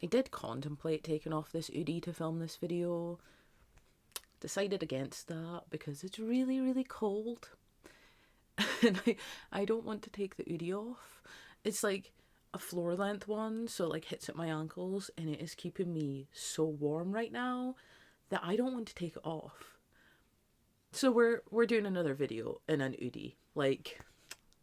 I did contemplate taking off this hoodie to film this video. Decided against that because it's really, really cold. And I don't want to take the hoodie off. It's like a floor length one, so it like hits at my ankles, and it is keeping me so warm right now that I don't want to take it off. So we're doing another video in an hoodie. Like,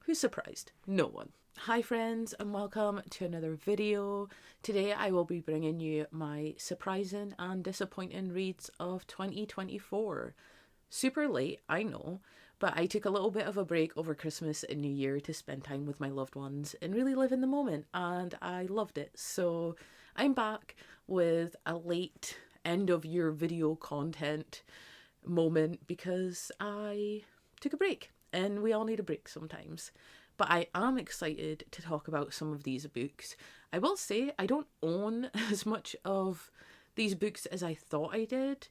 who's surprised? No one. Hi friends, and welcome to another video. Today I will be bringing you my surprising and disappointing reads of 2024. Super late, I know, but I took a little bit of a break over Christmas and New Year to spend time with my loved ones and really live in the moment, and I loved it. So I'm back with a late end of year video content moment because I took a break, and we all need a break sometimes. But I am excited to talk about some of these books. I will say I don't own as much of these books as I thought I did,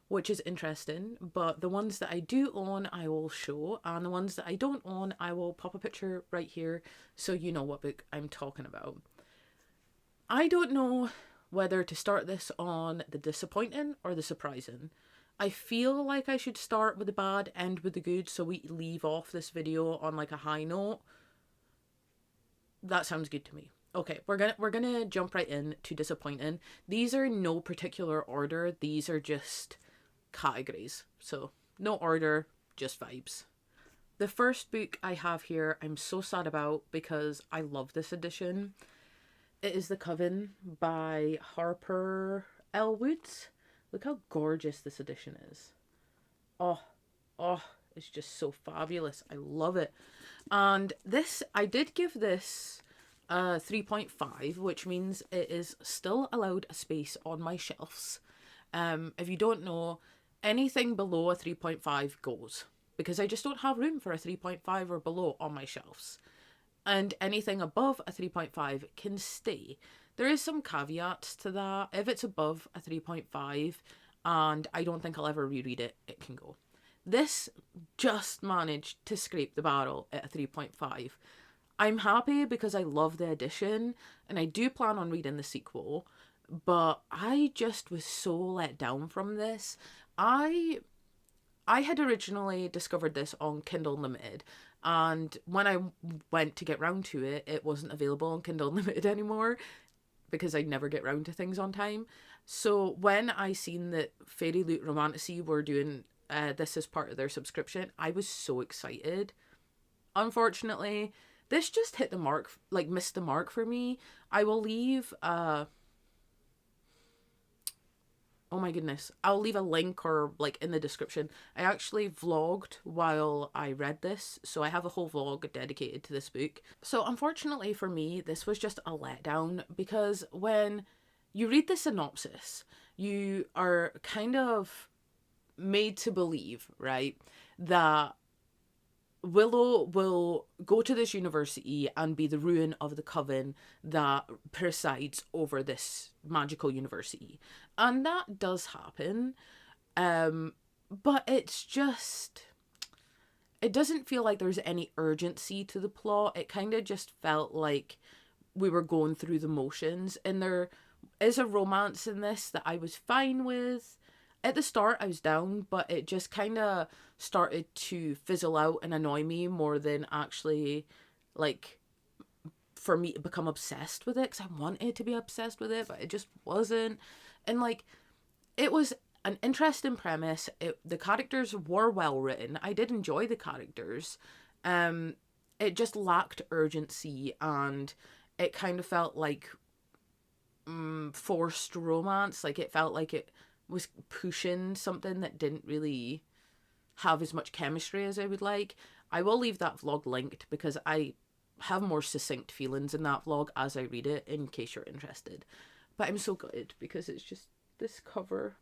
which is interesting. But the ones that I do own, I will show, and the ones that I don't own, I will pop a picture right here so you know what book I'm talking about. I don't know whether to start this on the disappointing or the surprising. I feel like I should start with the bad, end with the good, so we leave off this video on like a high note. That sounds good to me. Okay, we're gonna jump right in to disappointing. These are no particular order. These are just categories. So no order, just vibes. The first book I have here, I'm so sad about because I love this edition. It is The Coven by Harper L. Woods. Look how gorgeous this edition is. Oh, oh, it's just so fabulous. I love it. And this, I did give this 3.5, which means it is still allowed a space on my shelves. If you don't know, anything below a 3.5 goes because I just don't have room for a 3.5 or below on my shelves. And anything above a 3.5 can stay. There is some caveats to that. If it's above a 3.5 and I don't think I'll ever reread it, it can go. This just managed to scrape the barrel at a 3.5. I'm happy because I love the edition and I do plan on reading the sequel, but I just was so let down from this. I had originally discovered this on Kindle Unlimited, and when I went to get round to it, it wasn't available on Kindle Unlimited anymore because I never get round to things on time. So when I seen that Fairy Loot Romantasy were doing this as part of their subscription, I was so excited. Unfortunately, this just hit the mark, like missed the mark for me. I will leave oh my goodness, I'll leave a link or like in the description. I actually vlogged while I read this, so I have a whole vlog dedicated to this book. So unfortunately for me, this was just a letdown because when you read the synopsis, you are kind of made to believe, right, that Willow will go to this university and be the ruin of the coven that presides over this magical university. And that does happen. But it's just, it doesn't feel like there's any urgency to the plot. It kind of just felt like we were going through the motions. And there is a romance in this that I was fine with. At the start, I was down, but it just kind of started to fizzle out and annoy me more than actually, like, for me to become obsessed with it. Because I wanted to be obsessed with it, but it just wasn't. And, like, it was an interesting premise. The characters were well written. I did enjoy the characters. It just lacked urgency, and it kind of felt like forced romance. Like, it felt like it was pushing something that didn't really have as much chemistry as I would like. I will leave that vlog linked because I have more succinct feelings in that vlog as I read it in case you're interested. But I'm so gutted because it's just, this cover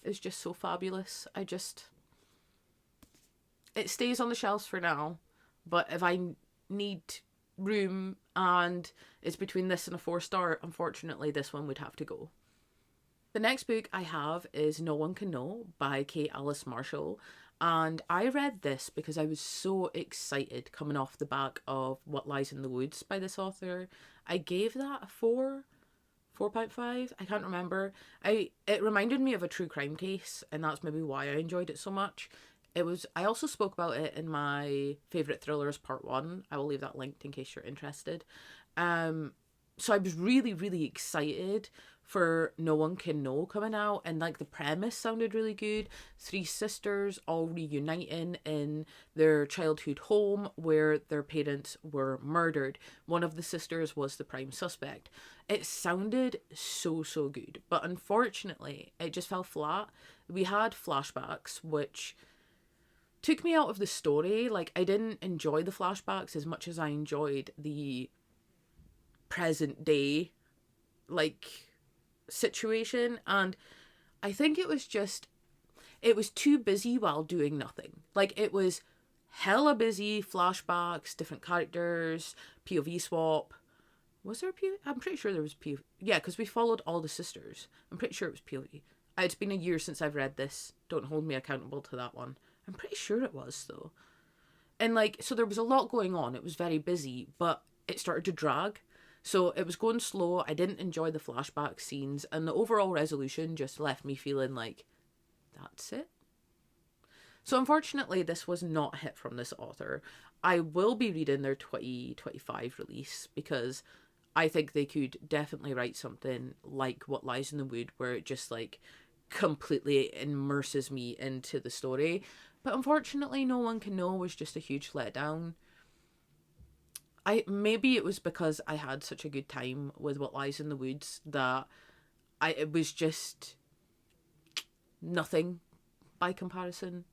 is just so fabulous. It stays on the shelves for now, but if I need room and it's between this and a 4-star, unfortunately this one would have to go. The next book I have is No One Can Know by Kate Alice Marshall. And I read this because I was so excited coming off the back of What Lies in the Woods by this author. I gave that a 4 4.5. I can't remember. It reminded me of a true crime case, and that's maybe why I enjoyed it so much. It was. I also spoke about it in my favorite thrillers part 1. I will leave that linked in case you're interested. Um, so I was really, really excited for No One Can Know coming out, and like the premise sounded really good. Three sisters all reuniting in their childhood home where their parents were murdered. One of the sisters was the prime suspect. It sounded so, so good, but unfortunately it just fell flat. We had flashbacks which took me out of the story. Like, I didn't enjoy the flashbacks as much as I enjoyed the present day, like, situation. And I think it was just, it was too busy while doing nothing. Like, it was hella busy, flashbacks, different characters, POV swap. Was there a POV? I'm pretty sure there was POV. Yeah, because we followed all the sisters. I'm pretty sure it was POV. It's been a year since I've read this. Don't hold me accountable to that one. I'm pretty sure it was, though. And, like, so there was a lot going on. It was very busy, but it started to drag. So it was going slow. I didn't enjoy the flashback scenes, and the overall resolution just left me feeling like, that's it. So unfortunately, this was not a hit from this author. I will be reading their 2025 release because I think they could definitely write something like What Lies in the Wood, where it just like completely immerses me into the story. But unfortunately, No One Can Know was just a huge letdown. Maybe it was because I had such a good time with What Lies in the Woods that it was just nothing by comparison.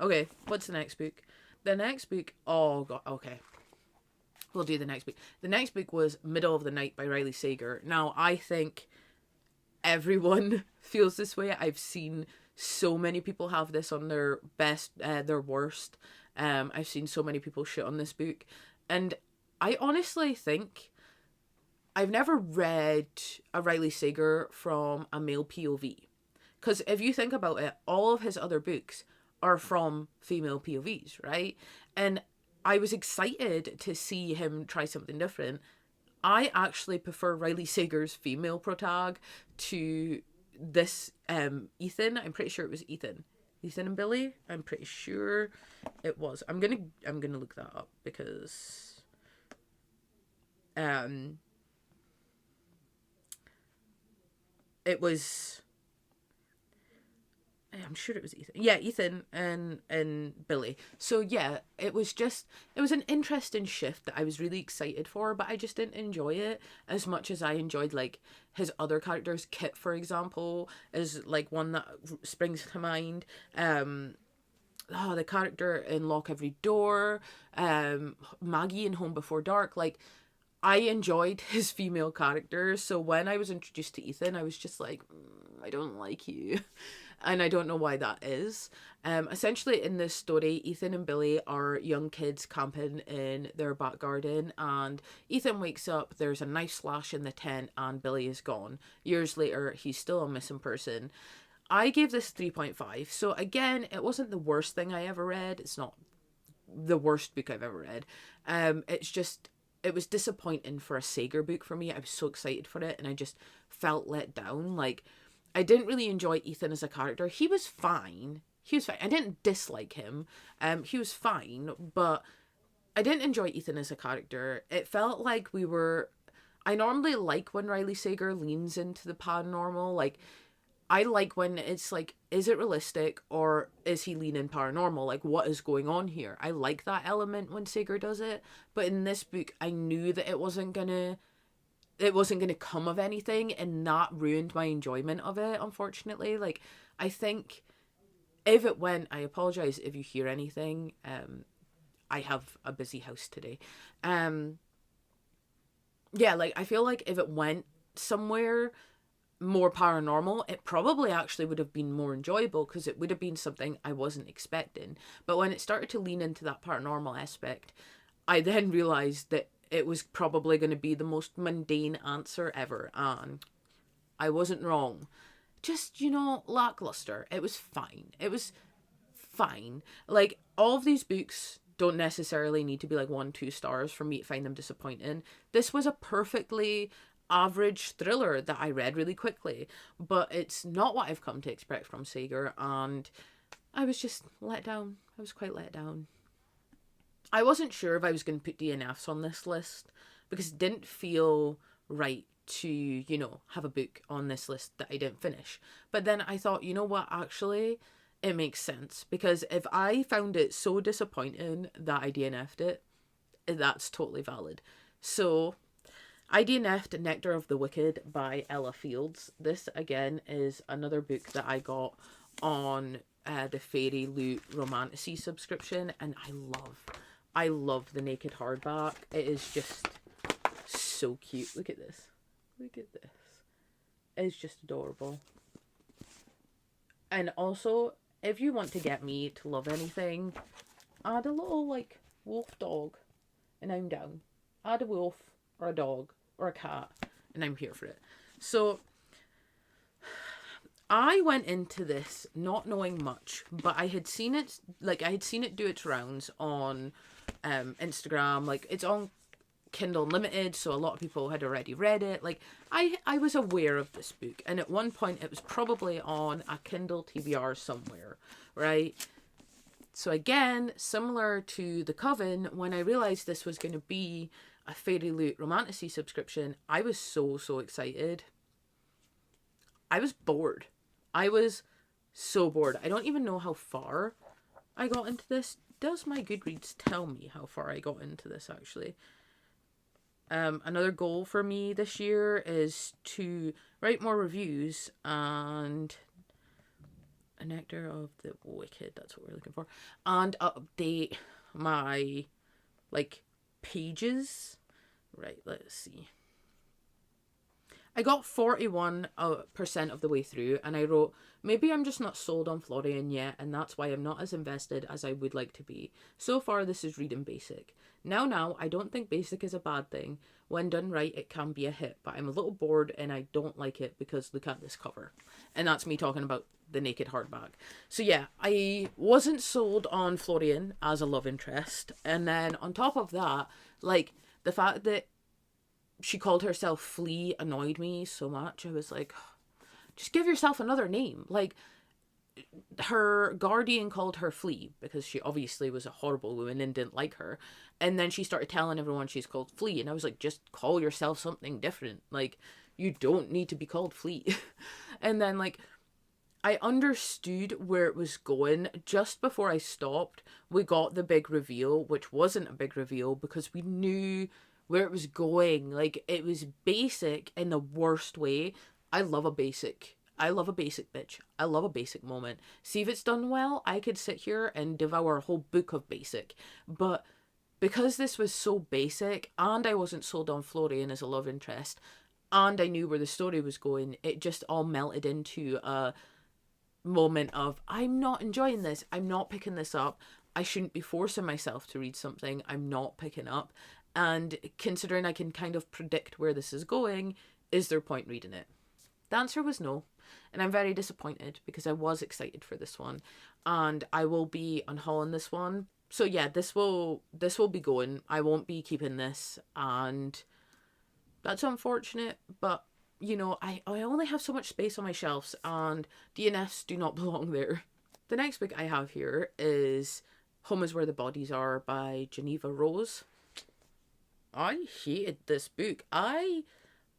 Okay, what's the next book? The next book, oh god, okay. We'll do the next book. The next book was Middle of the Night by Riley Sager. Now, I think everyone feels this way. I've seen so many people have this on their best, their worst. I've seen so many people shit on this book. And I honestly think I've never read a Riley Sager from a male POV. Because if you think about it, all of his other books are from female POVs, right? And I was excited to see him try something different. I actually prefer Riley Sager's female protag to this Ethan. I'm pretty sure it was Ethan. Ethan and Billy? I'm pretty sure it was. I'm gonna look that up because it was, I'm sure it was Ethan. Yeah, Ethan and Billy. So yeah, it was an interesting shift that I was really excited for, but I just didn't enjoy it as much as I enjoyed like his other characters. Kit, for example, is like one that springs to mind. The character in Lock Every Door, Maggie in Home Before Dark, like I enjoyed his female characters. So when I was introduced to Ethan, I was just like, I don't like you. And I don't know why that is. Essentially, in this story, Ethan and Billy are young kids camping in their back garden, and Ethan wakes up, there's a knife slash in the tent, and Billy is gone. Years later, he's still a missing person. I gave this 3.5. So again, it wasn't the worst thing I ever read. It's not the worst book I've ever read. It's just, it was disappointing for a Sager book for me. I was so excited for it, and I just felt let down. Like, I didn't really enjoy Ethan as a character. He was fine. I didn't dislike him. He was fine, but I didn't enjoy Ethan as a character. It felt like I normally like when Riley Sager leans into the paranormal. Like, I like when it's like, is it realistic or is he leaning paranormal? Like, what is going on here? I like that element when Sager does it. But in this book, I knew that it wasn't gonna come of anything, and that ruined my enjoyment of it, unfortunately. Like, I think if it went, I apologize if you hear anything. I have a busy house today. Yeah, like, I feel like if it went somewhere more paranormal, it probably actually would have been more enjoyable because it would have been something I wasn't expecting. But when it started to lean into that paranormal aspect, I then realized that it was probably going to be the most mundane answer ever, and I wasn't wrong. Just, lackluster. It was fine. It was fine. Like, all of these books don't necessarily need to be like 1-2 stars for me to find them disappointing. This was a perfectly average thriller that I read really quickly, but it's not what I've come to expect from Sager, and I was just let down. I was quite let down. I wasn't sure if I was going to put DNFs on this list because it didn't feel right to, have a book on this list that I didn't finish. But then I thought, you know what, actually, it makes sense, because if I found it so disappointing that I DNF'd it, that's totally valid. So I DNF'd Nectar of the Wicked by Ella Fields. This, again, is another book that I got on the Fairy Loot Romantasy subscription, and I love the naked hardback. It is just so cute. Look at this. Look at this. It's just adorable. And also, if you want to get me to love anything, add a little, wolf dog, and I'm down. Add a wolf, or a dog, or a cat, and I'm here for it. So, I went into this not knowing much, but I had seen it do its rounds on Instagram. It's on Kindle Unlimited, so a lot of people had already read it. I was aware of this book, and at one point it was probably on a Kindle TBR somewhere, right? So again, similar to The Coven, when I realised this was going to be a Fairy Loot Romantasy subscription, I was so excited. I was bored. I was so bored. I don't even know how far I got into this. Does my Goodreads tell me how far I got into this, actually? Another goal for me this year is to write more reviews and a Nectar of the Wicked, that's what we're looking for, and update my pages. Right, let's see. I got 41% of the way through, and I wrote, maybe I'm just not sold on Florian yet, and that's why I'm not as invested as I would like to be. So far, this is reading basic. Now, I don't think basic is a bad thing. When done right, it can be a hit, but I'm a little bored, and I don't like it because look at this cover. And that's me talking about the naked hardback. So yeah, I wasn't sold on Florian as a love interest, and then on top of that, the fact that she called herself Flea annoyed me so much. I was like, just give yourself another name. Her guardian called her Flea because she obviously was a horrible woman and didn't like her. And then she started telling everyone she's called Flea. And I was like, just call yourself something different. You don't need to be called Flea. And then, I understood where it was going. Just before I stopped, we got the big reveal, which wasn't a big reveal because we knew where it was going. It was basic in the worst way. I love a basic bitch. I love a basic moment. See if it's done well, I could sit here and devour a whole book of basic. But because this was so basic, and I wasn't sold on Florian as a love interest, and I knew where the story was going, it just all melted into a moment of, I'm not enjoying this. I'm not picking this up. I shouldn't be forcing myself to read something I'm not picking up. And considering I can kind of predict where this is going, is there point reading it? The answer was no. And I'm very disappointed because I was excited for this one. And I will be unhauling this one. So yeah, this will be going. I won't be keeping this. And that's unfortunate. But, I only have so much space on my shelves. And DNFs do not belong there. The next book I have here is Home is Where the Bodies Are by Geneva Rose. I hated this book. I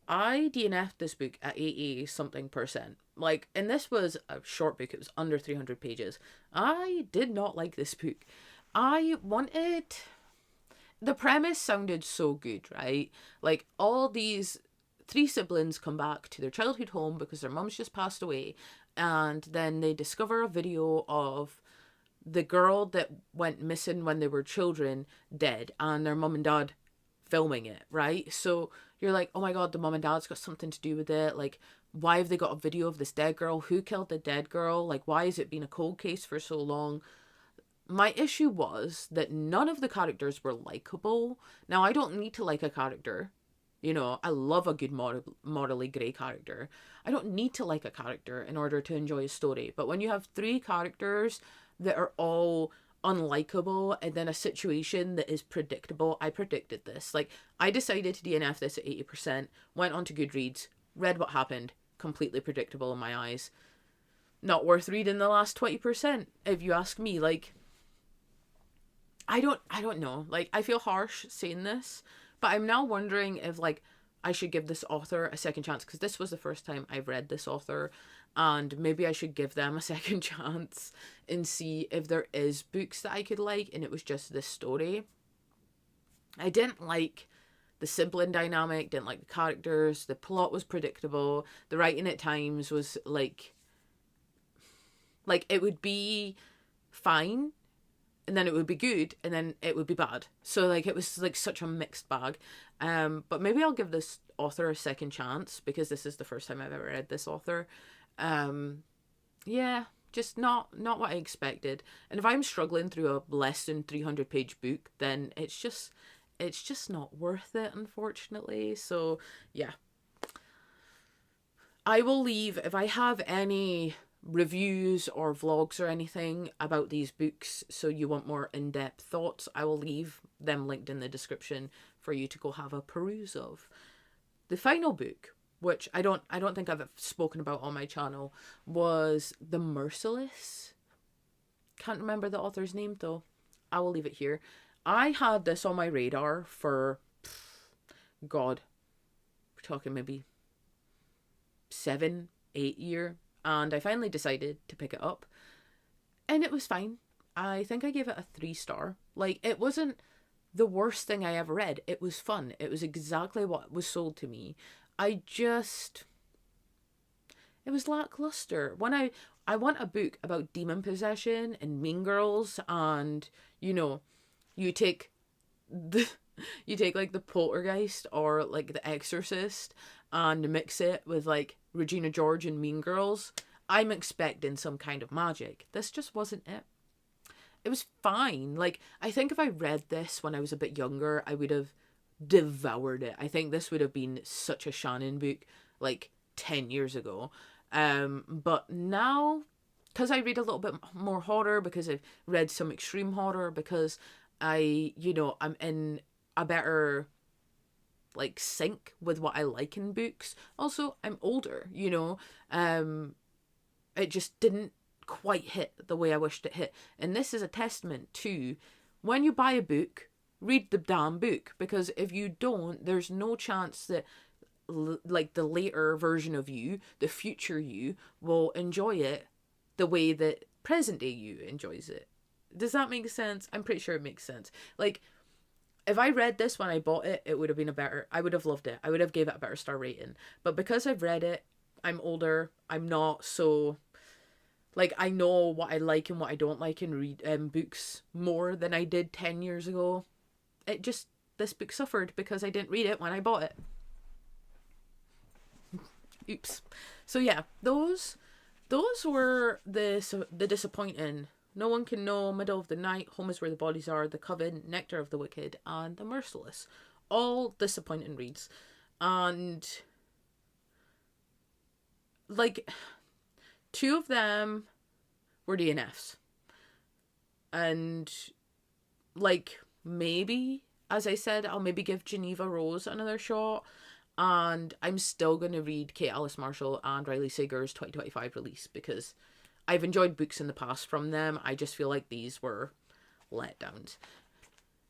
DNF'd this book at 80 something percent. And this was a short book. It was under 300 pages. I did not like this book. The premise sounded so good, right? All these 3 siblings come back to their childhood home because their mum's just passed away. And then they discover a video of the girl that went missing when they were children dead. And their mum and dad filming it, right? So you're like, oh my god, the mom and dad's got something to do with it. Why have they got a video of this dead girl? Who killed the dead girl? Why has it been a cold case for so long? My issue was that none of the characters were likable. Now, I don't need to like a character. I love a good morally grey character. I don't need to like a character in order to enjoy a story. But when you have 3 characters that are all unlikable, and then a situation that is predictable. I predicted this. Like, I decided to DNF this at 80%, went on to Goodreads, read what happened, completely predictable in my eyes. Not worth reading the last 20%, if you ask me. Like, I don't know. Like, I feel harsh saying this, but I'm now wondering if, like, I should give this author a second chance, because this was the first time I've read this author, and maybe I should give them a second chance and see if there is books that I could like, and it was just this story. I didn't like the sibling dynamic, didn't like the characters, the plot was predictable, the writing at times was like it would be fine, and then it would be good, and then it would be bad. So, like, it was like such a mixed bag. But maybe I'll give this author a second chance, because this is the first time I've ever read this author. Yeah, just not what I expected. And if I'm struggling through a less than 300-page book, then it's just not worth it, unfortunately. So yeah, I will leave, if I have any reviews or vlogs or anything about these books, so you want more in-depth thoughts, I will leave them linked in the description for you to go have a peruse of. The final book, which I don't think I've spoken about on my channel, was The Merciless. Can't remember the author's name though. I will leave it here. I had this on my radar for, God, we're talking maybe 7-8 years. And I finally decided to pick it up, and it was fine. I think I gave it a 3-star. Like, it wasn't the worst thing I ever read. It was fun. It was exactly what was sold to me. It was lackluster. When I want a book about demon possession and Mean Girls, and, you know, you take like the Poltergeist or like the Exorcist and mix it with like Regina George and Mean Girls, I'm expecting some kind of magic. This just wasn't it. It was fine. Like, I think if I read this when I was a bit younger, I would have devoured it. I think this would have been such a Shannon book like 10 years ago. But now, because I read a little bit more horror, because I've read some extreme horror, because I'm in a better like sync with what I like in books. Also, I'm older, it just didn't quite hit the way I wished it hit. And this is a testament to, when you buy a book, read the damn book, because if you don't, there's no chance that like the later version of you, the future you, will enjoy it the way that present day you enjoys it. Does that make sense? I'm pretty sure it makes sense. Like, if I read this when I bought it, it would have been I would have loved it. I would have gave it a better star rating. But because I've read it, I'm older, I'm not so, like, I know what I like and what I don't like in books more than I did 10 years ago. This book suffered because I didn't read it when I bought it. Oops. So yeah, those were the disappointing. No One Can Know, Middle of the Night, Home is Where the Bodies Are, The Coven, Nectar of the Wicked, and The Merciless. All disappointing reads. And, like, 2 of them were DNFs. And, like, maybe, as I said, I'll maybe give Geneva Rose another shot. And I'm still going to read Kate Alice Marshall and Riley Sager's 2025 release, because I've enjoyed books in the past from them. I just feel like these were letdowns.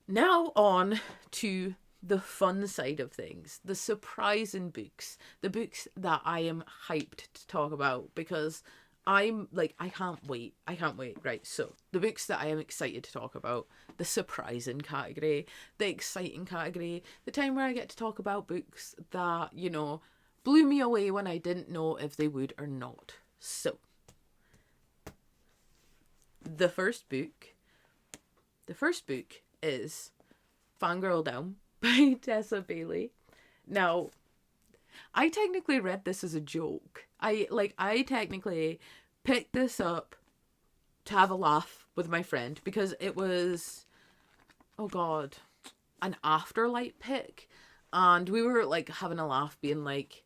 Now on to the fun side of things. The surprising books. The books that I am hyped to talk about, because I'm like, I can't wait. Right, so the books that I am excited to talk about. The surprising category. The exciting category. The time where I get to talk about books that, blew me away when I didn't know if they would or not. So, The first book is Fangirl Down by Tessa Bailey. Now, I technically read this as a joke. I technically picked this up to have a laugh with my friend, because it was, oh God, an Afterlight pick. And we were like having a laugh, being like,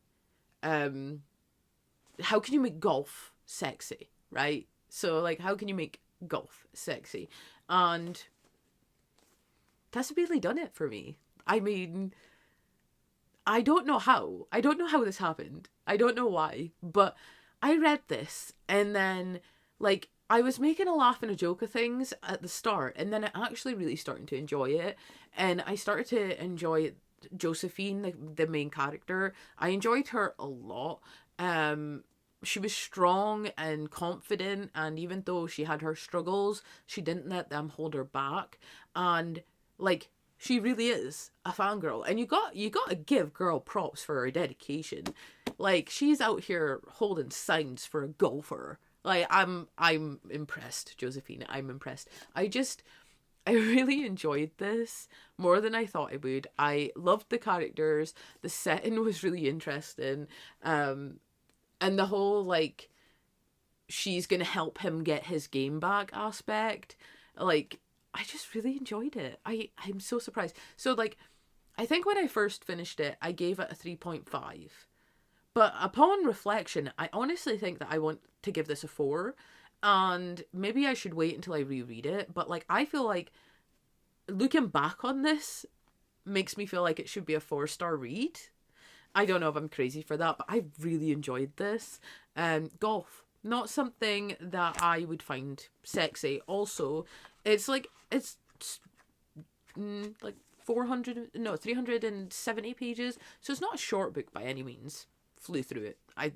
how can you make golf sexy, right? So, like, how can you make golf, sexy. And that's really done it for me. I mean, I don't know how. I don't know how this happened. I don't know why. But I read this and then, like, I was making a laugh and a joke of things at the start, and then I actually really started to enjoy it. And I started to enjoy Josephine, the main character. I enjoyed her a lot. She was strong and confident, and even though she had her struggles, she didn't let them hold her back. And like, she really is a fangirl, and you got to give girl props for her dedication. Like, she's out here holding signs for a golfer. Like, I'm impressed, Josephine. I'm impressed. I really enjoyed this more than I thought I would. I loved the characters. The setting was really interesting. And the whole, like, she's gonna help him get his game back aspect. Like, I just really enjoyed it. I'm so surprised. So, like, I think when I first finished it, I gave it a 3.5. But upon reflection, I honestly think that I want to give this a 4. And maybe I should wait until I reread it. But, like, I feel like looking back on this makes me feel like it should be a 4-star read. I don't know if I'm crazy for that, but I really enjoyed this. Golf, not something that I would find sexy. Also, it's like, like 370 pages. So it's not a short book by any means. Flew through it. I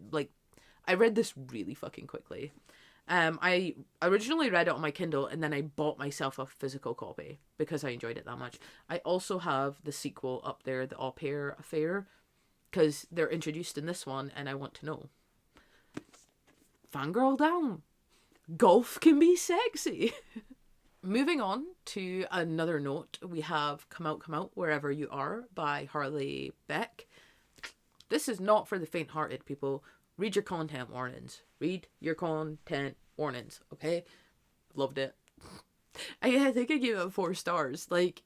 read this really fucking quickly. I originally read it on my Kindle, and then I bought myself a physical copy because I enjoyed it that much. I also have the sequel up there, The Au Pair Affair, because they're introduced in this one, and I want to know. Fangirl down. Golf can be sexy. Moving on to another note, we have Come Out, Wherever You Are by Harley Beck. This is not for the faint-hearted, people. Read your content warnings. Read your content warnings, okay? Loved it. I think I gave it 4 stars. Like,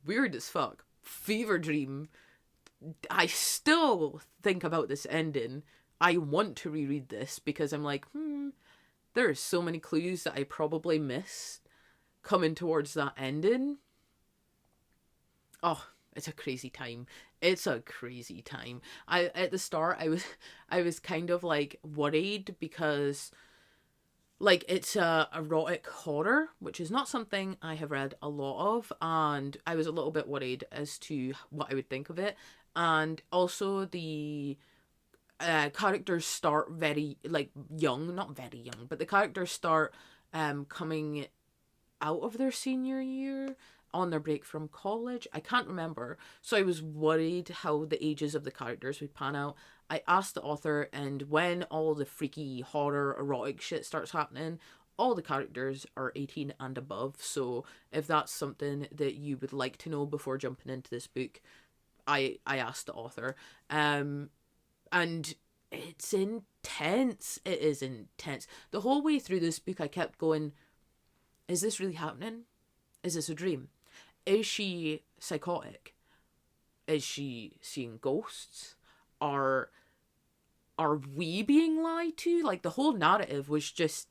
weird as fuck. Fever dream. I still think about this ending. I want to reread this because I'm like, there are so many clues that I probably missed coming towards that ending. Oh, it's a crazy time. It's a crazy time. At the start I was kind of like worried because, like, it's a erotic horror, which is not something I have read a lot of, and I was a little bit worried as to what I would think of it. And also the characters start very, like, young, not very young, but the characters start coming out of their senior year on their break from college. I can't remember. So I was worried how the ages of the characters would pan out. I asked the author, and when all the freaky horror erotic shit starts happening, all the characters are 18 and above. So if that's something that you would like to know before jumping into this book, I asked the author. And it's intense. It is intense. The whole way through this book I kept going, is this really happening? Is this a dream? Is she psychotic? Is she seeing ghosts? Are we being lied to? Like, the whole narrative was just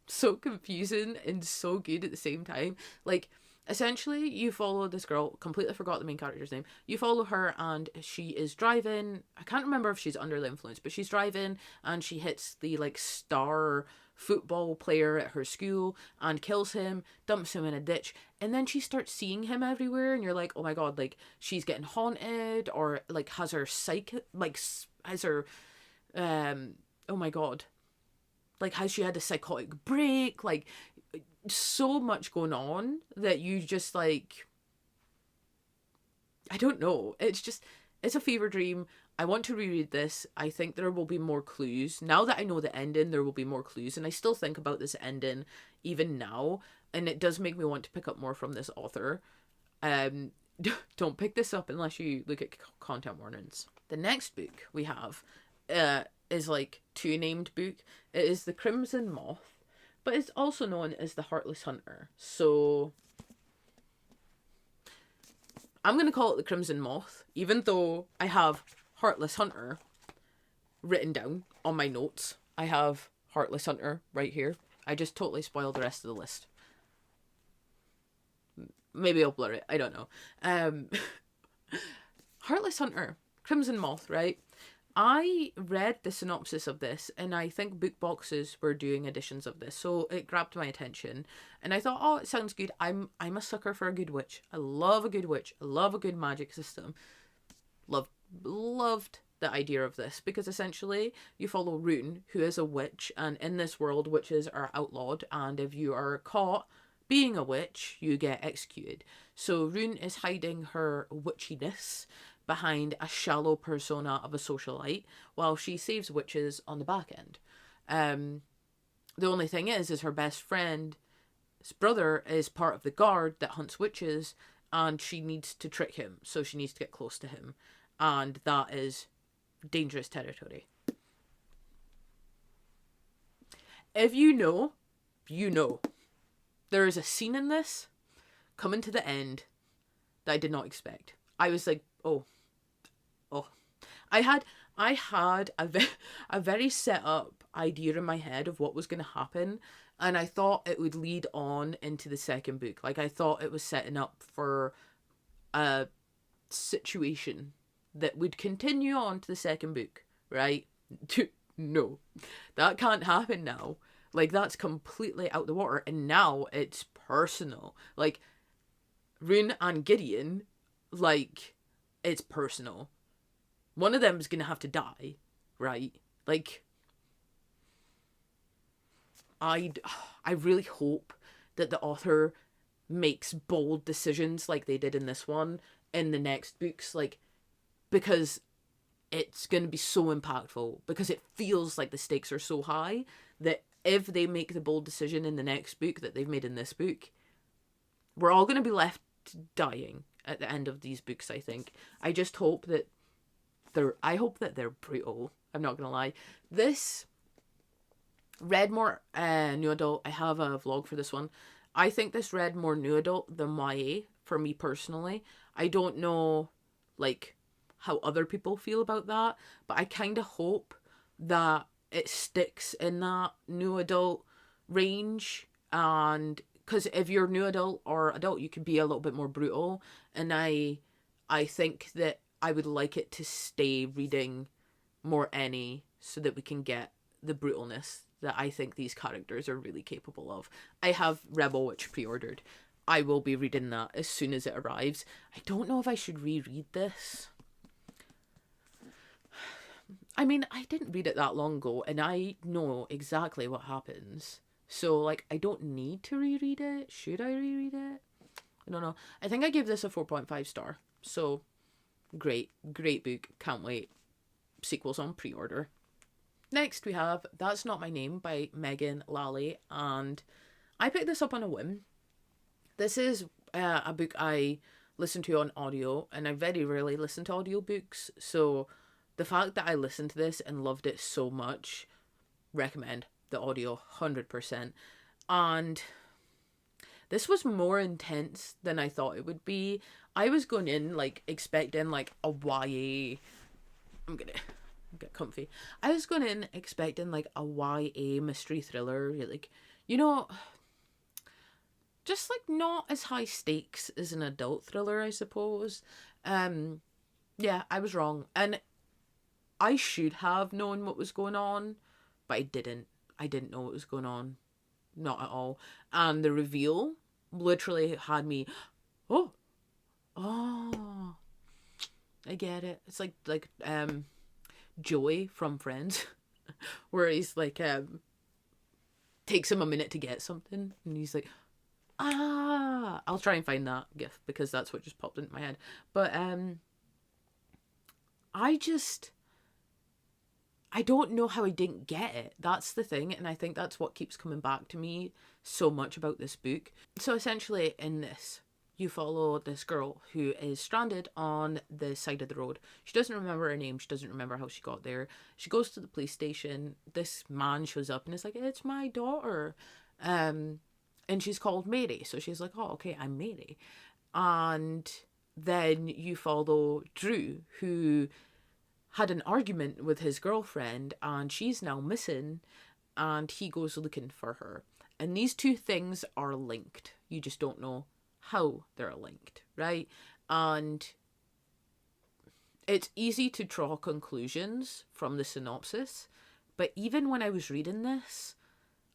so confusing and so good at the same time. Like, essentially, you follow this girl, completely forgot the main character's name. You follow her, and she is driving. I can't remember if she's under the influence, but she's driving, and she hits the, like, star football player at her school and kills him, dumps him in a ditch, and then she starts seeing him everywhere, and you're like, oh my god, like, she's getting haunted, or, like, has her oh my god, like, has she had a psychotic break? Like, so much going on that you just, like, I don't know. It's a fever dream. I want to reread this. I think there will be more clues. Now that I know the ending, there will be more clues. And I still think about this ending even now. And it does make me want to pick up more from this author. Don't pick this up unless you look at content warnings. The next book we have is, like, 2 named book. It is The Crimson Moth, but it's also known as The Heartless Hunter. So I'm going to call it The Crimson Moth, even though I have Heartless Hunter written down on my notes. I have Heartless Hunter right here. I just totally spoiled the rest of the list. Maybe I'll blur it. I don't know. Heartless Hunter, Crimson Moth, right? I read the synopsis of this, and I think book boxes were doing editions of this, so it grabbed my attention, and I thought, oh, it sounds good. I'm a sucker for a good witch. I love a good witch. I love a good magic system. Loved the idea of this, because essentially you follow Rune, who is a witch, and in this world witches are outlawed, and if you are caught being a witch, you get executed. So Rune is hiding her witchiness behind a shallow persona of a socialite while she saves witches on the back end. The only thing is her best friend's brother is part of the guard that hunts witches, and she needs to trick him, so she needs to get close to him, and that is dangerous territory. If you know, you know. There is a scene in this coming to the end that I did not expect. I was like, oh. I had a very set up idea in my head of what was going to happen, and I thought it would lead on into the second book. Like, I thought it was setting up for a situation that would continue on to the second book, right? No, that can't happen now. Like, that's completely out the water, and now it's personal. Like, Rune and Gideon, like, it's personal. One of them is going to have to die, right? Like, I really hope that the author makes bold decisions like they did in this one in the next books, like, because it's going to be so impactful, because it feels like the stakes are so high that if they make the bold decision in the next book that they've made in this book, we're all going to be left dying at the end of these books, I think. I just hope that they're brutal. I'm not gonna lie. This read more new adult. I have a vlog for this one. I think this read more new adult than YA for me personally. I don't know, like, how other people feel about that, but I kind of hope that it sticks in that new adult range, and because if you're new adult or adult, you can be a little bit more brutal, and I think that I would like it to stay reading more any, so that we can get the brutalness that I think these characters are really capable of. I have Rebel Witch pre-ordered. I will be reading that as soon as it arrives. I don't know if I should reread this. I mean, I didn't read it that long ago, and I know exactly what happens. So, like, I don't need to reread it. Should I reread it? I don't know. I think I gave this a 4.5 star. So, great book, can't wait. Sequels on pre-order. Next we have That's Not My Name by Megan Lally, and I picked this up on a whim. This is a book I listen to on audio, and I very rarely listen to audiobooks, so the fact that I listened to this and loved it so much, recommend the audio 100%. And this was more intense than I thought it would be. I was going in, like, expecting, like, a YA... I'm gonna get comfy. I was going in expecting, like, a YA mystery thriller. Like, you know, just, like, not as high stakes as an adult thriller, I suppose. Yeah, I was wrong. And I should have known what was going on, but I didn't. I didn't know what was going on. Not at all. And the reveal literally had me, oh, I get it. It's like Joey from Friends, where he's like, takes him a minute to get something, and he's like, I'll try and find that gif, because that's what just popped into my head. But I don't know how I didn't get it. That's the thing, and I think that's what keeps coming back to me so much about this book. So essentially in this, you follow this girl who is stranded on the side of the road. She doesn't remember her name. She doesn't remember how she got there. She goes to the police station. This man shows up and is like, it's my daughter. And she's called Mary. So she's like, oh, okay, I'm Mary. And then you follow Drew, who had an argument with his girlfriend, and she's now missing, and he goes looking for her. And these two things are linked. You just don't know how they're linked, right? And it's easy to draw conclusions from the synopsis, but even when I was reading this,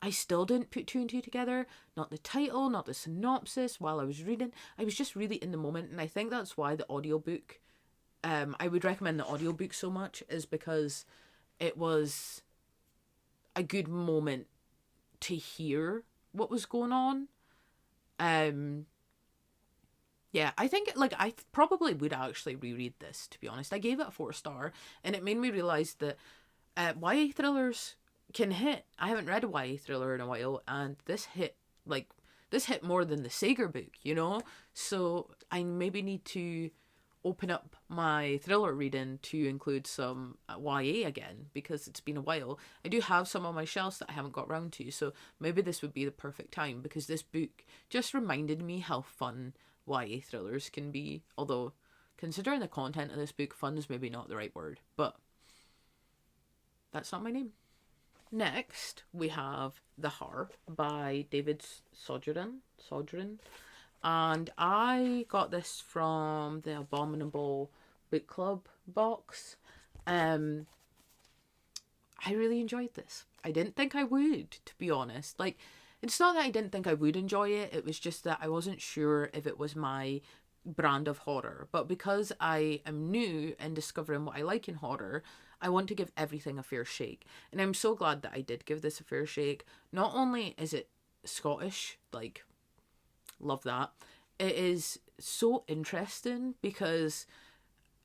I still didn't put two and two together. Not the title, not the synopsis. While I was reading, I was just really in the moment, and I think that's why the audiobook, I would recommend the audiobook so much, is because it was a good moment to hear what was going on. Yeah, I think, like, I probably would actually reread this, to be honest. I gave it a 4-star, and it made me realise that YA thrillers can hit. I haven't read a YA thriller in a while, and this hit more than the Sager book, you know? So I maybe need to open up my thriller reading to include some YA again, because it's been a while. I do have some on my shelves that I haven't got round to, so maybe this would be the perfect time, because this book just reminded me how fun YA thrillers can be. Although, considering the content of this book, fun is maybe not the right word, but that's not my name. Next, we have The Harp by David Sodrin. And I got this from the Abominable Book Club box. I really enjoyed this. I didn't think I would, to be honest. Like, it's not that I didn't think I would enjoy it, it was just that I wasn't sure if it was my brand of horror. But because I am new in discovering what I like in horror, I want to give everything a fair shake. And I'm so glad that I did give this a fair shake. Not only is it Scottish, like, love that, it is so interesting because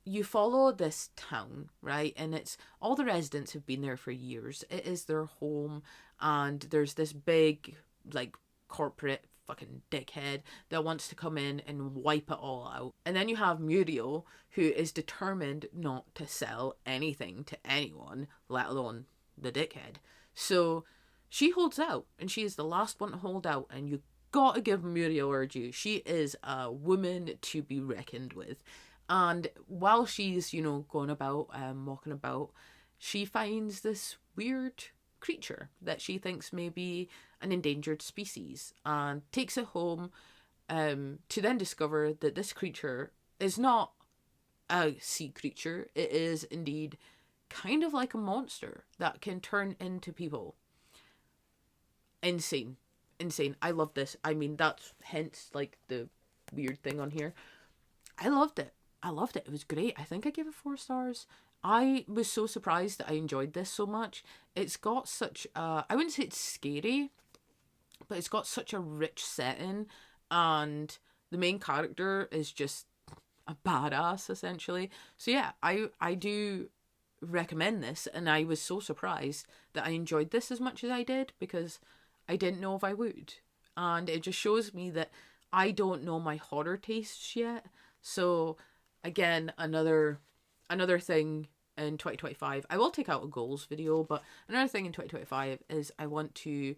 you follow this town, right? And it's all the residents have been there for years. It is their home, and there's this big, like, corporate fucking dickhead that wants to come in and wipe it all out. And then you have Muriel, who is determined not to sell anything to anyone, let alone the dickhead. So she holds out, and she is the last one to hold out, and you gotta give Muriel her due. She is a woman to be reckoned with. And while she's, you know, going about, walking about, she finds this weird creature that she thinks may be an endangered species, and takes it home, to then discover that this creature is not a sea creature. It is indeed kind of like a monster that can turn into people. Insane. I love this. I mean, that's hence, like, the weird thing on here. I loved it. It was great. I think I gave it 4 stars. I was so surprised that I enjoyed this so much. It's got such a, I wouldn't say it's scary, but it's got such a rich setting, and the main character is just a badass, essentially. So yeah, I do recommend this, and I was so surprised that I enjoyed this as much as I did, because I didn't know if I would. And it just shows me that I don't know my horror tastes yet. So again, another thing in 2025, I will take out a goals video, but another thing in 2025 is I want to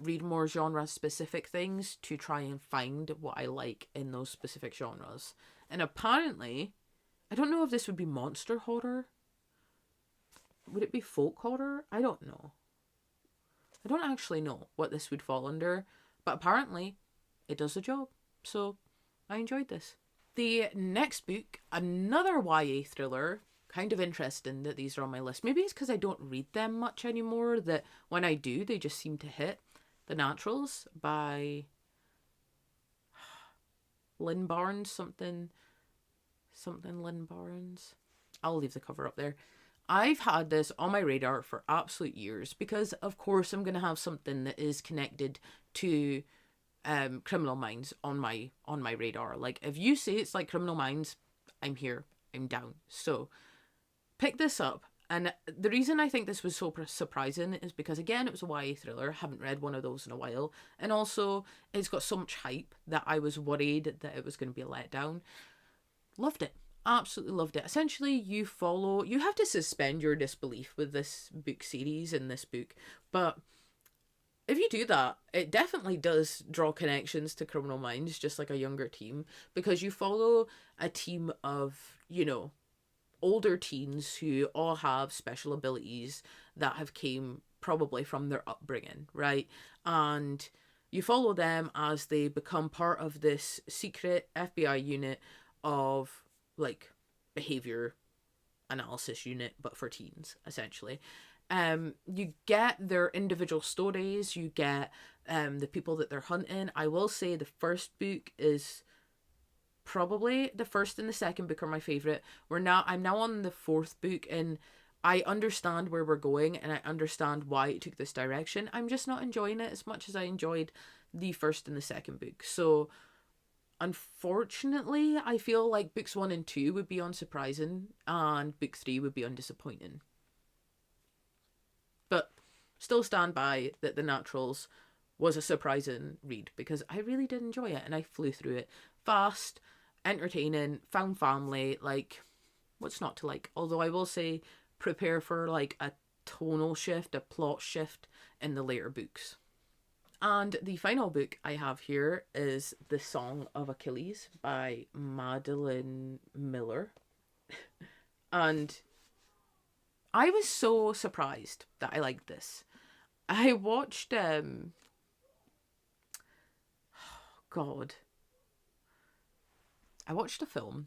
read more genre specific things to try and find what I like in those specific genres. And apparently, I don't know if this would be monster horror. Would it be folk horror? I don't know. I don't actually know what this would fall under, but apparently it does the job. So I enjoyed this. The next book, another YA thriller. Kind of interesting that these are on my list. Maybe it's because I don't read them much anymore, that when I do, they just seem to hit. The Naturals by Lynn Barnes, something Lynn Barnes. I'll leave the cover up there. I've had this on my radar for absolute years, because of course I'm going to have something that is connected to Criminal Minds on my radar. Like, if you say it's like Criminal Minds, I'm here, I'm down. So pick this up. And the reason I think this was so surprising is because, again, it was a YA thriller. Haven't read one of those in a while. And also, it's got so much hype that I was worried that it was going to be a letdown. Loved it. Absolutely loved it. Essentially, you have to suspend your disbelief with this book series and this book. But if you do that, it definitely does draw connections to Criminal Minds, just like a younger team. Because you follow a team of, you know, older teens who all have special abilities that have came probably from their upbringing, right? And you follow them as they become part of this secret FBI unit of like behavior analysis unit, but for teens, essentially. You get their individual stories, you get the people that they're hunting. I will say the first book is probably the first and the second book are my favorite. I'm now on the fourth book, and I understand where we're going and I understand why it took this direction. I'm just not enjoying it as much as I enjoyed the first and the second book. So unfortunately, I feel like books 1 and 2 would be unsurprising and book 3 would be undisappointing. But still stand by that The Naturals was a surprising read because I really did enjoy it and I flew through it. Fast, entertaining, found family, like, what's not to like? Although I will say, prepare for like a tonal shift, a plot shift in the later books. And the final book I have here is The Song of Achilles by Madeline Miller. And I was so surprised that I liked this. I watched God. I watched a film.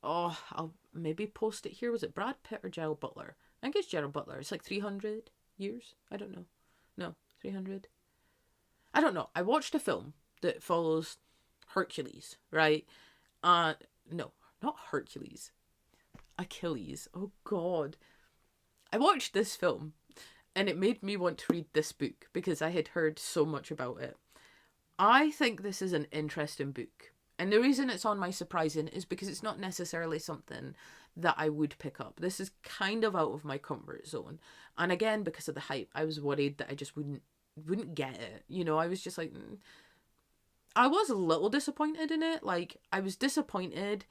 Oh, I'll maybe post it here. Was it Brad Pitt or Gerald Butler? I think it's Gerald Butler. It's like 300 years. I don't know. No, 300. I don't know. I watched a film that follows Hercules, right? No, not Hercules. Achilles. Oh, God. I watched this film and it made me want to read this book because I had heard so much about it. I think this is an interesting book. And the reason it's on my surprising is because it's not necessarily something that I would pick up. This is kind of out of my comfort zone. And again, because of the hype, I was worried that I just wouldn't get it. You know, I was just like, I was a little disappointed in it. Like, I was disappointed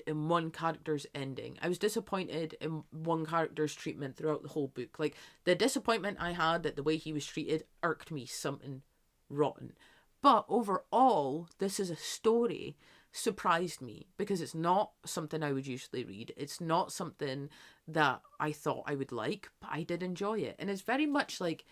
in one character's ending. I was disappointed in one character's treatment throughout the whole book. Like, the disappointment I had that the way he was treated irked me something rotten. But overall, this is a story surprised me because it's not something I would usually read. It's not something that I thought I would like, but I did enjoy it. And it's very much like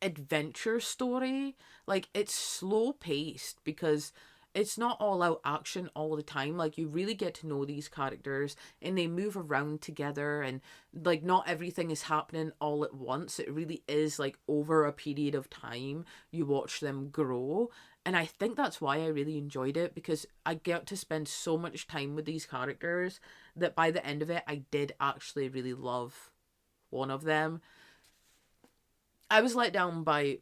adventure story. Like, it's slow paced because it's not all out action all the time. Like, you really get to know these characters and they move around together, and like not everything is happening all at once. It really is like over a period of time you watch them grow. And I think that's why I really enjoyed it, because I get to spend so much time with these characters that by the end of it I did actually really love one of them. I was let down by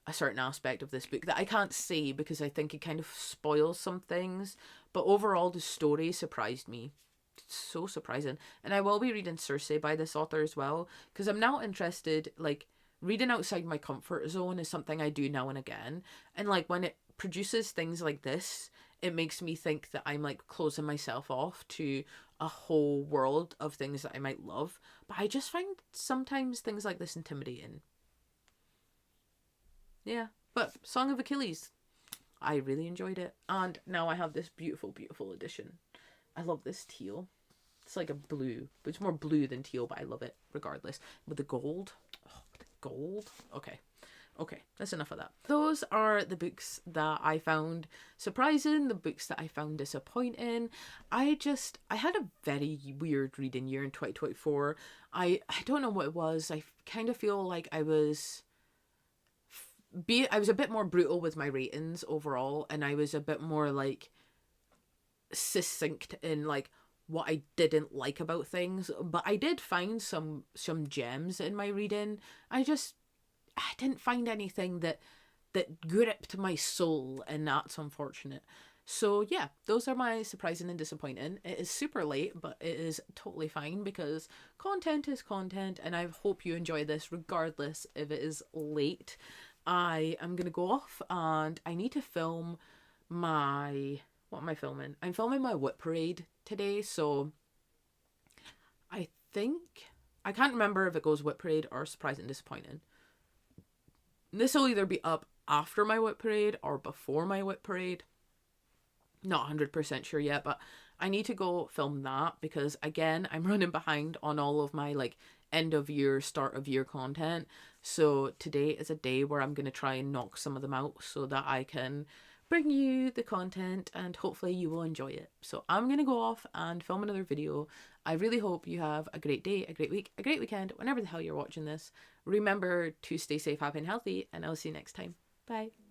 a certain aspect of this book that I can't say because I think it kind of spoils some things. But overall, the story surprised me. It's so surprising. And I will be reading Circe by this author as well, because I'm now interested, like, reading outside my comfort zone is something I do now and again. And like when it produces things like this, it makes me think that I'm like closing myself off to a whole world of things that I might love. But I just find sometimes things like this intimidating. Yeah, but Song of Achilles, I really enjoyed it. And now I have this beautiful, beautiful edition. I love this teal. It's like a blue, but it's more blue than teal, but I love it regardless. With the gold. Oh, the gold. Okay, that's enough of that. Those are the books that I found surprising, the books that I found disappointing. I had a very weird reading year in 2024. I don't know what it was. I kind of feel like I was a bit more brutal with my ratings overall, and I was a bit more like succinct in like what I didn't like about things. But I did find some gems in my reading. I didn't find anything that gripped my soul, and that's unfortunate. So yeah, those are my surprising and disappointing. It is super late, but it is totally fine because content is content, and I hope you enjoy this regardless if it is late. I am going to go off and I need to film my... What am I filming? I'm filming my Whip Parade today, so I think... I can't remember if it goes Whip Parade or Surprising and Disappointing. This will either be up after my Whip Parade or before my Whip Parade. Not 100% sure yet, but I need to go film that because again, I'm running behind on all of my like end of year, start of year content. So today is a day where I'm going to try and knock some of them out so that I can bring you the content and hopefully you will enjoy it. So I'm going to go off and film another video. I really hope you have a great day, a great week, a great weekend, whenever the hell you're watching this. Remember to stay safe, happy, and healthy, and I'll see you next time. Bye.